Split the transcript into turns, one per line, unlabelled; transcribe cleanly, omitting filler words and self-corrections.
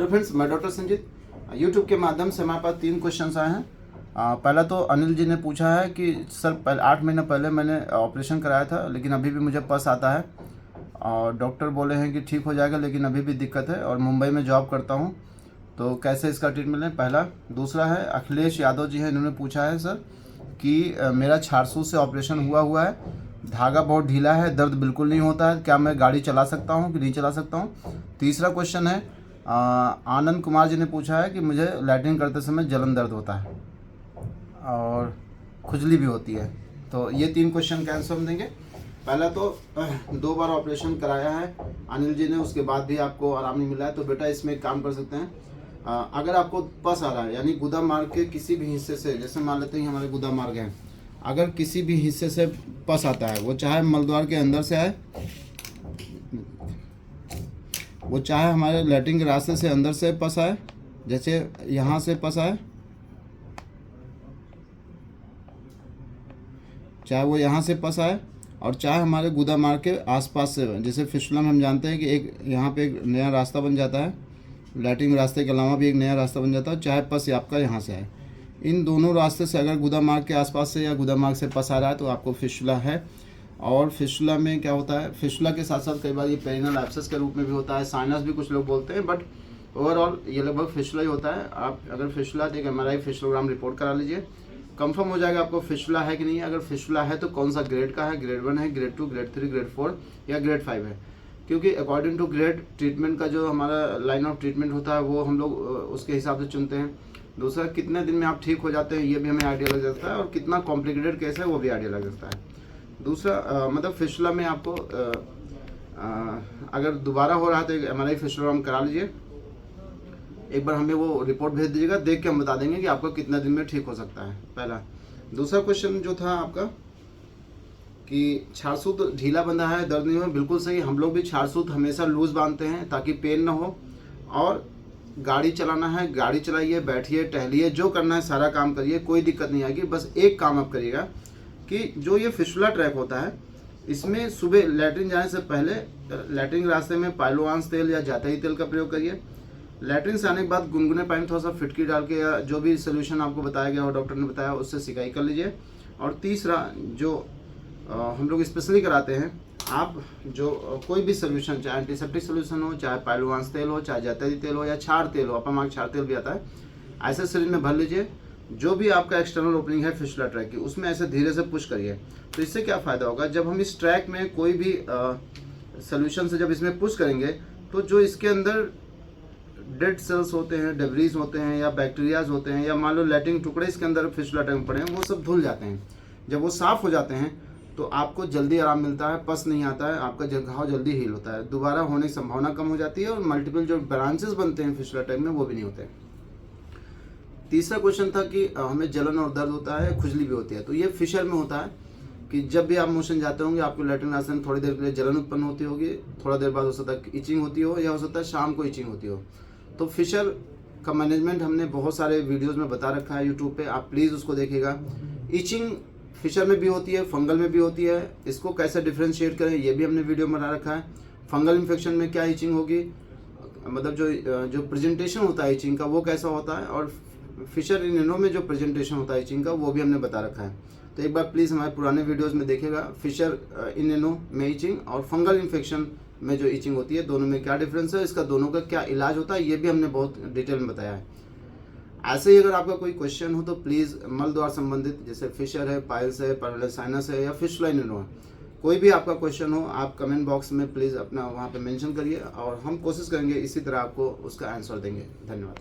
Hello friends, मैं doctor Sanjeet. YouTube के माध्यम से हमारे पास 3 क्वेश्चंस आए हैं। पहला तो अनिल जी ने पूछा है कि सर 8 महीने पहले मैंने ऑपरेशन कराया था, लेकिन अभी भी मुझे पस आता है और डॉक्टर बोले हैं कि ठीक हो जाएगा, लेकिन अभी भी दिक्कत है और मुंबई में जॉब करता हूँ, तो कैसे इसका ट्रीटमेंट लें। पहला। दूसरा है अखिलेश यादव जी हैं, इन्होंने पूछा है सर कि मेरा छारसूत से ऑपरेशन हुआ है, धागा बहुत ढीला है, दर्द बिल्कुल नहीं होता है, क्या मैं गाड़ी चला सकता हूँ कि नहीं चला सकता हूँ। तीसरा क्वेश्चन है आनंद कुमार जी ने पूछा है कि मुझे लैट्रिन करते समय जलन दर्द होता है और खुजली भी होती है। तो ये 3 क्वेश्चन का आंसर हम देंगे। पहला तो 2 बार ऑपरेशन कराया है अनिल जी ने, उसके बाद भी आपको आराम नहीं मिला है, तो बेटा इसमें एक काम कर सकते हैं। अगर आपको पस आ रहा है यानी गुदा मार्ग के किसी भी हिस्से से, जैसे मान लेते हैं हमारे गुदा मार्ग है, अगर किसी भी हिस्से से पस आता है, वो चाहे मलद्वार के अंदर से आए, वो चाहे हमारे लैट्रिन के रास्ते से अंदर से पस आए, जैसे यहाँ से पस आए, चाहे वो यहाँ से पस आए, और चाहे हमारे गुदा मार्ग के आसपास से, जैसे फिस्टुला में हम जानते हैं कि एक यहाँ पे एक नया रास्ता बन जाता है, लैट्रिन के रास्ते के अलावा भी एक नया रास्ता बन जाता है, चाहे पस आपका यहाँ से आए, इन दोनों रास्ते से अगर गुदा मार्ग के आसपास से या गुदा मार्ग से पस आ रहा है तो आपको फिस्टुला है। और फिस्टुला में क्या होता है, फिस्टुला के साथ साथ कई बार ये पेरिनल एब्सेस के रूप में भी होता है, साइनस भी कुछ लोग बोलते हैं, बट ओवरऑल ये लगभग फिस्टुला ही होता है। आप अगर फिस्टुला तो एक MRI फिस्टुलोग्राम रिपोर्ट करा लीजिए, कंफर्म हो जाएगा आपको फिस्टुला है कि नहीं है। अगर फिस्टुला है तो कौन सा ग्रेड का है, ग्रेड 1 है, ग्रेड 2, ग्रेड 3, ग्रेड 4 या ग्रेड 5 है, क्योंकि अकॉर्डिंग टू ग्रेड ट्रीटमेंट का जो हमारा लाइन ऑफ ट्रीटमेंट होता है वो हम लोग उसके हिसाब से चुनते हैं। दूसरा, कितने दिन में आप ठीक हो जाते हैं ये भी हमें आइडिया लग जाता है, और कितना कॉम्प्लिकेटेड केस है वो भी आइडिया लग जाता है। दूसरा मतलब फिस्टुला में आपको अगर दोबारा हो रहा है तो एक MRI फिस्टुलोग्राम करा लीजिए, एक बार हमें वो रिपोर्ट भेज दीजिएगा, देख के हम बता देंगे कि आपको कितना दिन में ठीक हो सकता है। पहला। दूसरा क्वेश्चन जो था आपका कि छारसूत ढीला बंधा है, दर्द नहीं हो, बिल्कुल सही। हम लोग भी छारसूत हमेशा लूज बांधते हैं ताकि पेन ना हो। और गाड़ी चलाना है, गाड़ी चलाइए, बैठिए, टहलिए, जो करना है सारा काम करिए, कोई दिक्कत नहीं आएगी। बस एक काम आप करिएगा कि जो ये फिस्टुला ट्रैक होता है, इसमें सुबह लैट्रिन जाने से पहले लैट्रिन के रास्ते में पाइलोवांस तेल या जाताई तेल का प्रयोग करिए। लैट्रिन से आने के बाद गुनगुने पानी में थोड़ा सा फिटकी डाल के या जो भी सोल्यूशन आपको बताया गया हो, डॉक्टर ने बताया, उससे सिकाई कर लीजिए। और तीसरा, जो हम लोग स्पेशली कराते हैं, आप जो कोई भी सोल्यूशन, चाहे एंटीसेप्टिक सोल्यूशन हो, चाहे पाइलोवांस तेल हो, चाहे जाताई तेल हो या क्षार तेल हो, अपामार्ग क्षार तेल भी आता है, ऐसे शरीर में भर लीजिए। जो भी आपका एक्सटर्नल ओपनिंग है फिस्टुला ट्रैक की, उसमें ऐसे धीरे से पुश करिए। तो इससे क्या फ़ायदा होगा, जब हम इस ट्रैक में कोई भी सोल्यूशन से जब इसमें पुश करेंगे, तो जो इसके अंदर डेड सेल्स होते हैं, डेब्रीज होते हैं या बैक्टीरियाज होते हैं, या मान लो लैट्रिन टुकड़े इसके अंदर फिस्टुला ट्रैक में पड़े हैं, वो सब धुल जाते हैं। जब वो साफ़ हो जाते हैं तो आपको जल्दी आराम मिलता है, पस नहीं आता है, आपका घाव जल्दी हील होता है, दोबारा होने की संभावना कम हो जाती है, और मल्टीपल जो ब्रांचेस बनते हैं फिस्टुला ट्रैक में वो भी नहीं होते। तीसरा क्वेश्चन था कि हमें जलन और दर्द होता है, खुजली भी होती है। तो ये फिशर में होता है कि जब भी आप मोशन जाते होंगे, आपको लैट्रिन रास्ते में थोड़ी देर के लिए जलन उत्पन्न होती होगी, थोड़ा देर बाद हो सकता है इचिंग होती हो, या हो सकता है शाम को इचिंग होती हो। तो फिशर का मैनेजमेंट हमने बहुत सारे वीडियोज़ में बता रखा है यूट्यूब पे, आप प्लीज़ उसको देखिएगा। इचिंग फिशर में भी होती है, फंगल में भी होती है, इसको कैसे डिफ्रेंशिएट करें ये भी हमने वीडियो में बना रखा है। फंगल इन्फेक्शन में क्या इचिंग होगी, मतलब जो प्रेजेंटेशन होता है इचिंग का वो कैसा होता है, और फिशर इन इनो में जो प्रेजेंटेशन होता है इचिंग का वो भी हमने बता रखा है। तो एक बार प्लीज़ हमारे पुराने वीडियोस में देखिएगा, फिशर इन इनो में इचिंग और फंगल इन्फेक्शन में जो इचिंग होती है, दोनों में क्या डिफरेंस है, इसका दोनों का क्या इलाज होता है, ये भी हमने बहुत डिटेल में बताया है। ऐसे ही अगर आपका कोई क्वेश्चन हो तो प्लीज़ मल द्वार संबंधित, जैसे फिशर है, पाइल्स है, पैरालाइज साइनस है, या फिस्टुला इन इनो है, कोई भी आपका क्वेश्चन हो, आप कमेंट बॉक्स में प्लीज़ अपना वहाँ पे मेंशन करिए, और हम कोशिश करेंगे इसी तरह आपको उसका आंसर देंगे। धन्यवाद।